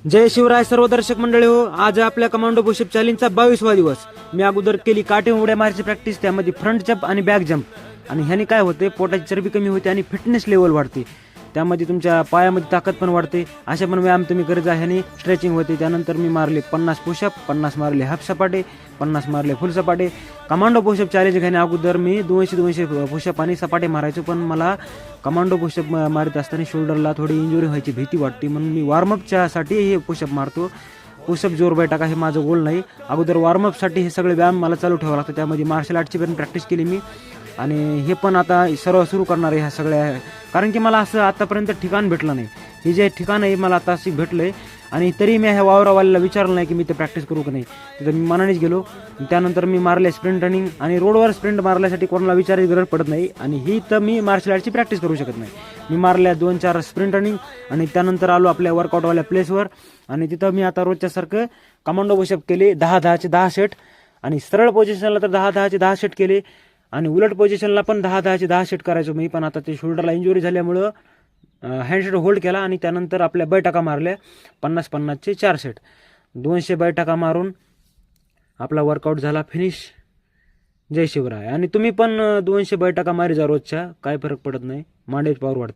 जय शिवराय सर्व दर्शक मंडळी हो. आज आपल्या कमांडो पुशअप चॅलेंजचा 22वा दिवस. मी अगोदर केली काठी उड्या मारायची प्रॅक्टिस, त्यामध्ये फ्रंट जंप आणि बॅक जंप. आणि ह्याने काय होते, पोटाची चरबी कमी होते आणि फिटनेस लेवल वाढते. त्यामध्ये तुमच्या पायामध्ये ताकद पण वाढते. अशा पण व्यायाम तुम्ही करत जा, ह्याने स्ट्रेचिंग होते. त्यानंतर मी मारले 50 पुशअप, 50 मारले हाफ सपाटे, 50 मारले फुल सपाटे. कमांडो पुशअप चॅलेंज घेण्या अगोदर मी 200 पुशअप आणि सपाटे मारायचो, पण मला कमांडो पुशअप मारत असताना शोल्डरला थोडी इंजुरी व्हायची भीती वाटते, म्हणून मी वॉर्मअपच्या साठी हे पुशअप मारतो. पुशअप जोर बाय टाका हे माझं गोल नाही. अगोदर वॉर्मअपसाठी हे सगळे व्यायाम मला चालू ठेवावं लागतं. त्यामध्ये मार्शल आर्टची पण प्रॅक्टिस केली मी, आणि हे पण आता सर्व सुरू करणार आहे ह्या सगळ्या. कारण की मला असं आतापर्यंत ठिकाण भेटलं नाही. हे जे ठिकाण आहे मला आता अशी भेटलं आहे, आणि तरी मी ह्या वावरावाल्याला विचारलं नाही की मी ते प्रॅक्टिस करू की नाही. तिथं मी मनानेच गेलो. त्यानंतर मी मारले स्प्रिंट रनिंग, आणि रोडवर स्प्रिंट मारण्यासाठी कोणाला विचारायची गरज पडत नाही. आणि ही तर मी मार्शल आर्टची प्रॅक्टिस करू शकत नाही. मी मारल्या 2-4 स्प्रिंट रनिंग, आणि त्यानंतर आलो आपल्या वर्कआउटवाल्या प्लेसवर. आणि तिथं मी आता रोजच्यासारखं कमांडो पुशअप केले 10-10चे 10 सेट, आणि सरळ पोझिशनला तर 10-10चे 10 सेट केले, आणि उलट पोझिशनला पण 10-10चे 10 सेट करायचो मी. पण आता ते शोल्डरला इंजुरी झाल्यामुळं हँडसेट होल्ड केला, आणि त्यानंतर आपल्या बैठका मारल्या 50-50चे 4 सेट. 200 बैठका मारून आपला वर्कआउट झाला फिनिश. जय शिवराय. आणि तुम्ही पण 200 बैठका मारी जा रोजच्या, काय फरक पडत नाही, मांडीची पॉवर वाढते.